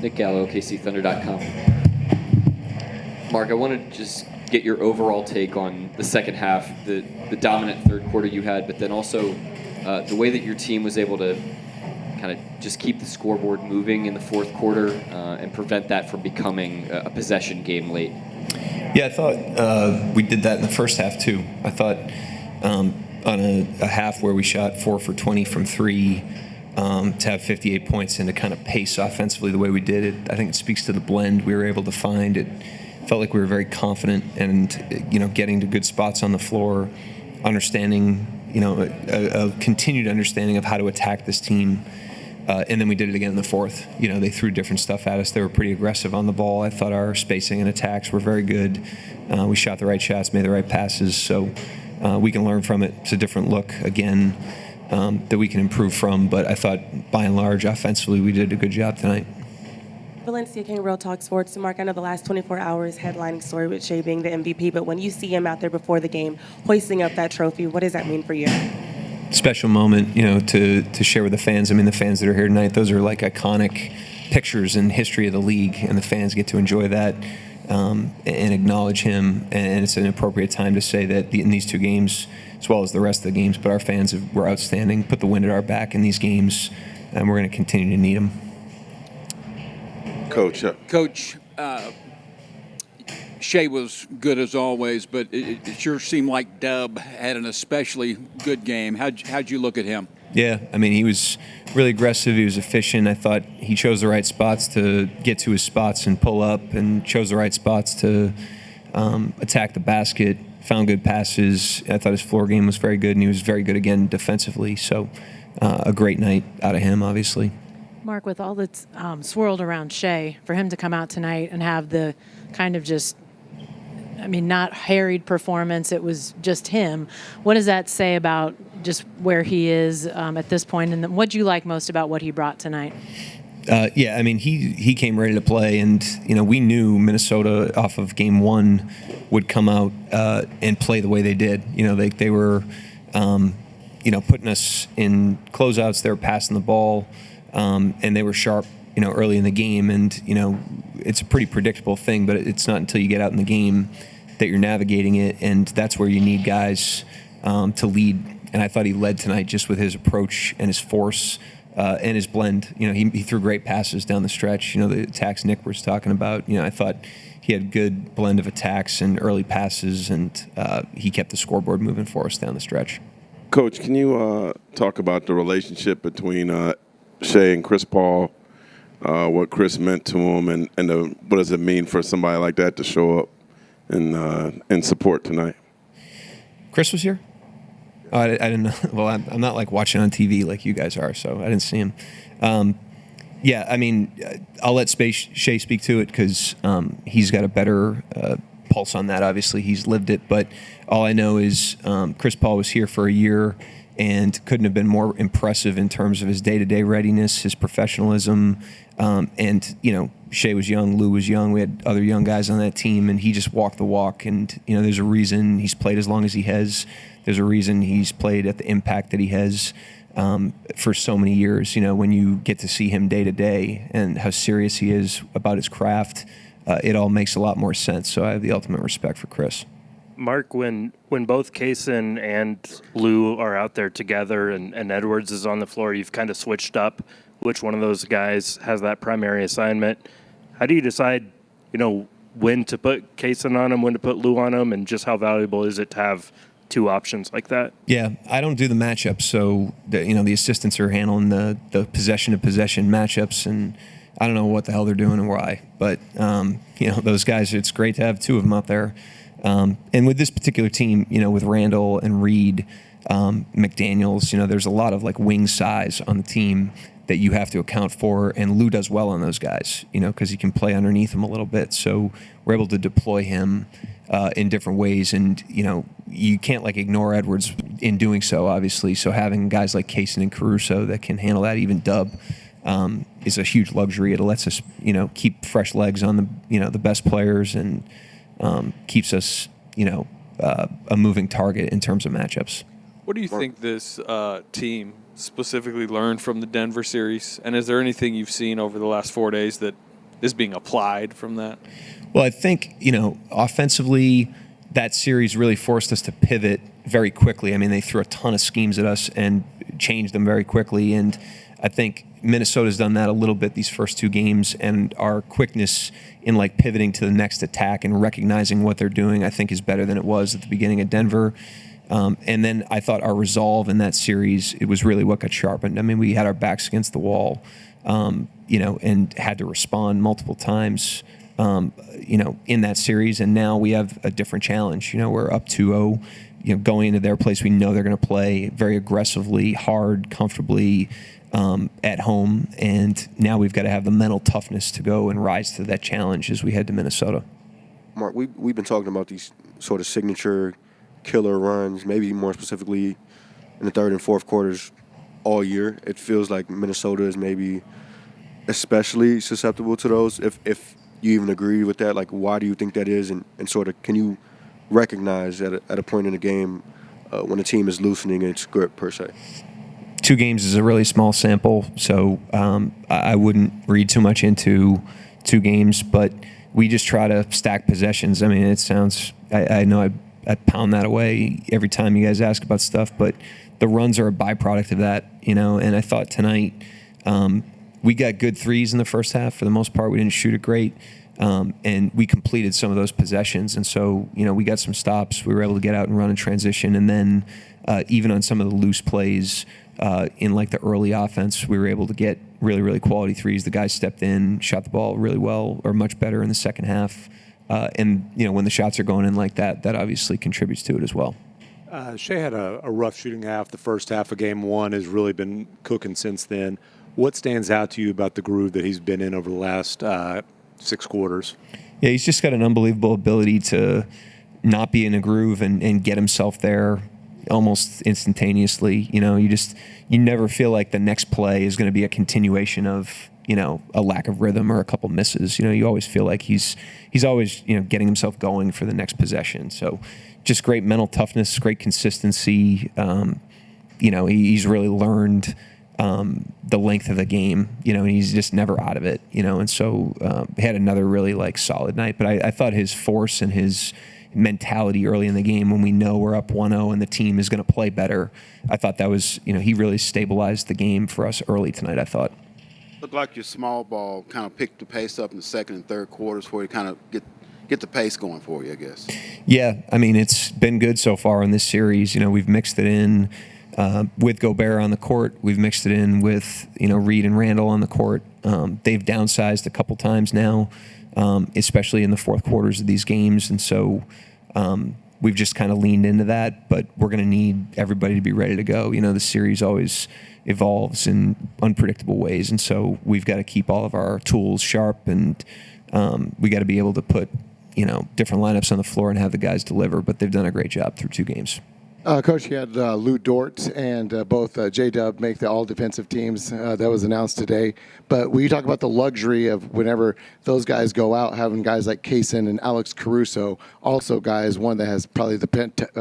Nick Gallo, OKCThunder.com. Mark, I want to just get your overall take on the second half, the dominant third quarter you had, but then also the way that your team was able to kind of just keep the scoreboard moving in the fourth quarter and prevent that from becoming a possession game late. Yeah, I thought we did that in the first half too. I thought on a half where we shot 4 for 20 from 3, to have 58 points and to kind of pace offensively the way we did it, I think it speaks to the blend we were able to find. It felt like we were very confident and, getting to good spots on the floor, understanding, a continued understanding of how to attack this team. And then we did it again in the fourth. They threw different stuff at us. They were pretty aggressive on the ball. I thought our spacing and attacks were very good. We shot the right shots, made the right passes. So we can learn from it. It's a different look, again, that we can improve from. But I thought, by and large, offensively, we did a good job tonight. Valencia King, Real Talk Sports. Mark, I know the last 24 hours headlining story with Shea being the MVP, but when you see him out there before the game hoisting up that trophy, what does that mean for you? Special moment, to share with the fans. I mean, the fans that are here tonight, those are like iconic pictures in history of the league, and the fans get to enjoy that and acknowledge him. And it's an appropriate time to say that in these two games, as well as the rest of the games, but our fans were outstanding, put the wind at our back in these games, and we're going to continue to need them. Coach, Shea was good as always, but it sure seemed like Dub had an especially good game. How'd you look at him? Yeah, I mean, he was really aggressive. He was efficient. I thought he chose the right spots to get to his spots and pull up, and chose the right spots to attack the basket, found good passes. I thought his floor game was very good, and he was very good again defensively. So a great night out of him, obviously. Mark, with all that's swirled around Shea, for him to come out tonight and have the kind of not harried performance, it was just him. What does that say about just where he is at this point? And what do you like most about what he brought tonight? Yeah, I mean, he came ready to play, and we knew Minnesota off of game one would come out and play the way they did. They were putting us in closeouts. They were passing the ball, and they were sharp early in the game. And it's a pretty predictable thing, but it's not until you get out in the game that you're navigating it, and that's where you need guys to lead. And I thought he led tonight just with his approach and his force and his blend. He threw great passes down the stretch. The attacks Nick was talking about. I thought he had a good blend of attacks and early passes, and he kept the scoreboard moving for us down the stretch. Coach, can you talk about the relationship between Shea and Chris Paul, what Chris meant to him, and what does it mean for somebody like that to show up and support tonight? Chris was here? Oh, I didn't know. Well, I'm not like watching on TV like you guys are, so I didn't see him. Yeah, I mean, I'll let Shea speak to it because he's got a better pulse on that. Obviously, he's lived it. But all I know is Chris Paul was here for a year and couldn't have been more impressive in terms of his day-to-day readiness, his professionalism. And, Shea was young, Lou was young. We had other young guys on that team, and he just walked the walk. And, there's a reason he's played as long as he has. There's a reason he's played at the impact that he has for so many years. When you get to see him day-to-day and how serious he is about his craft, it all makes a lot more sense. So I have the ultimate respect for Chris. Mark, when both Kaysen and Lou are out there together and Edwards is on the floor, you've kind of switched up which one of those guys has that primary assignment. How do you decide, when to put Kaysen on him, when to put Lou on him, and just how valuable is it to have two options like that? Yeah, I don't do the matchups, so the assistants are handling the possession-to-possession matchups, and I don't know what the hell they're doing and why. But those guys, it's great to have two of them out there. And with this particular team, with Randall and Reed, McDaniels, there's a lot of like wing size on the team that you have to account for, and Lou does well on those guys, because he can play underneath them a little bit. So we're able to deploy him in different ways, and you can't like ignore Edwards in doing so, obviously. So having guys like Kaysen and Caruso that can handle that, even Dub, is a huge luxury. It lets us, keep fresh legs on the best players, and keeps us, a moving target in terms of matchups. What do you think this team specifically learned from the Denver series? And is there anything you've seen over the last 4 days that is being applied from that? Well, I think, offensively, that series really forced us to pivot very quickly. I mean, they threw a ton of schemes at us and changed them very quickly. And I think Minnesota's done that a little bit these first 2 games, and our quickness in like pivoting to the next attack and recognizing what they're doing, I think, is better than it was at the beginning of Denver. And then I thought our resolve in that series, it was really what got sharpened. I mean, we had our backs against the wall, and had to respond multiple times, in that series. And now we have a different challenge. We're up 2-0, going into their place. We know they're going to play very aggressively, hard, comfortably, at home. And now we've got to have the mental toughness to go and rise to that challenge as we head to Minnesota. Mark, we've been talking about these sort of signature killer runs, maybe more specifically in the third and fourth quarters all year. It feels like Minnesota is maybe especially susceptible to those. If you even agree with that, like, why do you think that is? And sort of, can you recognize at a point in the game when a team is loosening its grip, per se? 2 games is a really small sample, so I wouldn't read too much into 2 games, but we just try to stack possessions. I mean, it sounds, I know I pound that away every time you guys ask about stuff, but the runs are a byproduct of that, and I thought tonight we got good threes in the first half. For the most part, we didn't shoot it great, and we completed some of those possessions, and so, we got some stops. We were able to get out and run in transition, and then even on some of the loose plays, in like the early offense, we were able to get really, really quality threes. The guys stepped in, shot the ball really well, or much better in the second half. And when the shots are going in like that, that obviously contributes to it as well. Shea had a rough shooting half. The first half of game 1 has really been cooking since then. What stands out to you about the groove that he's been in over the last 6 quarters? Yeah, he's just got an unbelievable ability to not be in a groove and get himself there almost instantaneously. You never feel like the next play is going to be a continuation of, a lack of rhythm or a couple misses. You always feel like he's always, getting himself going for the next possession. So just great mental toughness, great consistency. He's really learned the length of the game, and he's just never out of it, and so he had another really like solid night. But I thought his force and his mentality early in the game, when we know we're up 1-0 and the team is going to play better, I thought that was, he really stabilized the game for us early tonight, I thought. Looked like your small ball kind of picked the pace up in the second and third quarters for you, kind of get the pace going for you, I guess. Yeah, I mean, it's been good so far in this series. We've mixed it in with Gobert on the court. We've mixed it in with, Reed and Randall on the court. They've downsized a couple times now, especially in the fourth quarters of these games. And so we've just kind of leaned into that, but we're going to need everybody to be ready to go. The series always evolves in unpredictable ways, and so we've got to keep all of our tools sharp, and we got to be able to put, different lineups on the floor and have the guys deliver, but they've done a great job through 2 games. Coach, you had Lou Dort and both J-Dub make the all-defensive teams. That was announced today. But will you talk about the luxury of whenever those guys go out, having guys like Kaysen and Alex Caruso, also guys, one that has probably the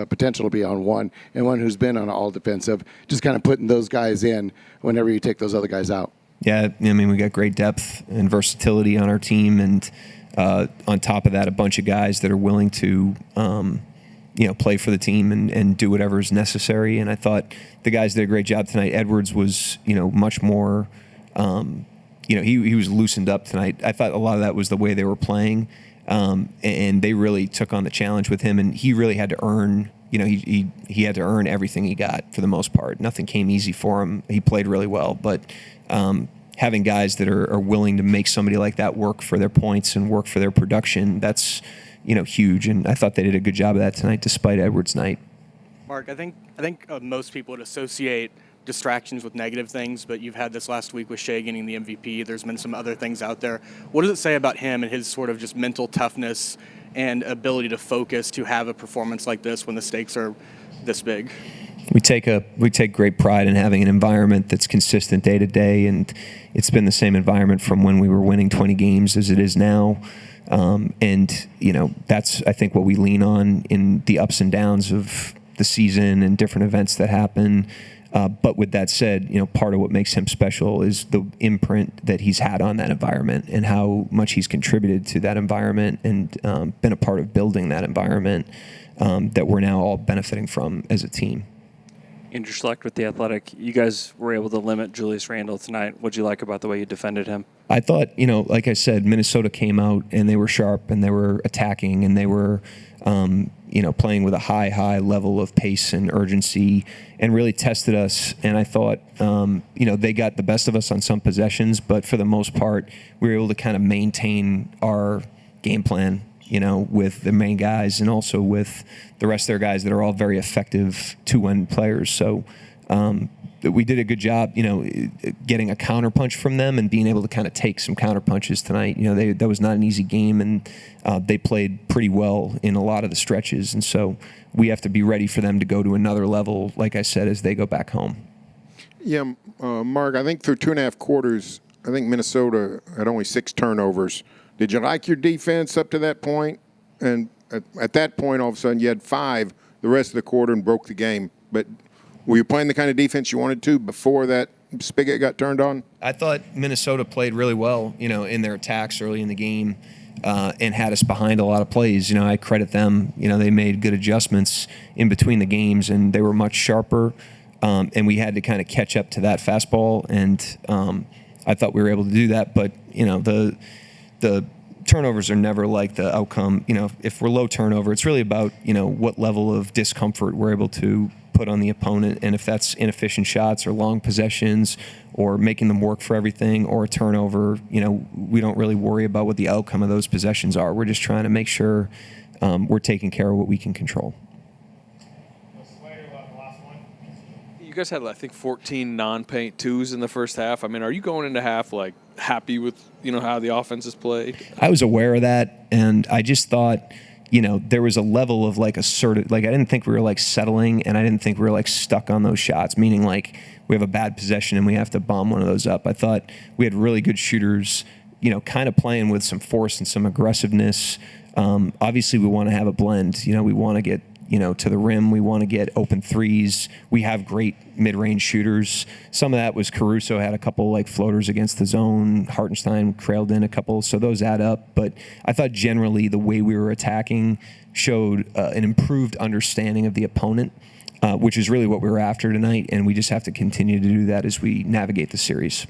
potential to be on one, and one who's been on all-defensive, just kind of putting those guys in whenever you take those other guys out? Yeah, I mean, we got great depth and versatility on our team, and on top of that, a bunch of guys that are willing to play for the team and do whatever is necessary. And I thought the guys did a great job tonight. Edwards was, much more, he was loosened up tonight. I thought a lot of that was the way they were playing, and they really took on the challenge with him. And he really had to earn, he had to earn everything he got for the most part. Nothing came easy for him. He played really well, but having guys that are willing to make somebody like that work for their points and work for their production, that's huge, and I thought they did a good job of that tonight, despite Edwards' night. Mark, I think most people would associate distractions with negative things, but you've had this last week with Shea getting the MVP. There's been some other things out there. What does it say about him and his sort of just mental toughness and ability to focus to have a performance like this when the stakes are this big? We take great pride in having an environment that's consistent day to day, and it's been the same environment from when we were winning 20 games as it is now. And that's, I think, what we lean on in the ups and downs of the season and different events that happen. But with that said, part of what makes him special is the imprint that he's had on that environment and how much he's contributed to that environment and been a part of building that environment that we're now all benefiting from as a team. Andrew Schlecht with The Athletic. You guys were able to limit Julius Randle tonight. What'd you like about the way you defended him? I thought, like I said, Minnesota came out and they were sharp and they were attacking and they were, playing with a high level of pace and urgency and really tested us. And I thought, they got the best of us on some possessions, but for the most part, we were able to kind of maintain our game plan, with the main guys and also with the rest of their guys that are all very effective two-end players. So we did a good job, getting a counterpunch from them and being able to kind of take some counterpunches tonight. That was not an easy game, and they played pretty well in a lot of the stretches. And so we have to be ready for them to go to another level, like I said, as they go back home. Yeah, Mark, I think through 2.5 quarters, I think Minnesota had only 6 turnovers. Did you like your defense up to that point? And at that point, all of a sudden, you had 5 the rest of the quarter and broke the game. But were you playing the kind of defense you wanted to before that spigot got turned on? I thought Minnesota played really well, in their attacks early in the game and had us behind a lot of plays. I credit them. They made good adjustments in between the games, and they were much sharper. And we had to kind of catch up to that fastball, and I thought we were able to do that. But, the turnovers are never like the outcome. If we're low turnover, it's really about, what level of discomfort we're able to put on the opponent. And if that's inefficient shots or long possessions or making them work for everything or a turnover, we don't really worry about what the outcome of those possessions are. We're just trying to make sure we're taking care of what we can control. You guys had, I think, 14 non-paint twos in the first half. I mean, are you going into half happy with how the offense is played? I was aware of that, and I just thought, there was a level of assertive. I didn't think we were settling, and I didn't think we were stuck on those shots. Meaning we have a bad possession and we have to bomb one of those up. I thought we had really good shooters, kind of playing with some force and some aggressiveness. Obviously, we want to have a blend. We want to get to the rim. We want to get open threes. We have great mid-range shooters. Some of that was Caruso had a couple floaters against the zone. Hartenstein trailed in a couple, so those add up. But I thought generally the way we were attacking showed an improved understanding of the opponent, which is really what we were after tonight, and we just have to continue to do that as we navigate the series.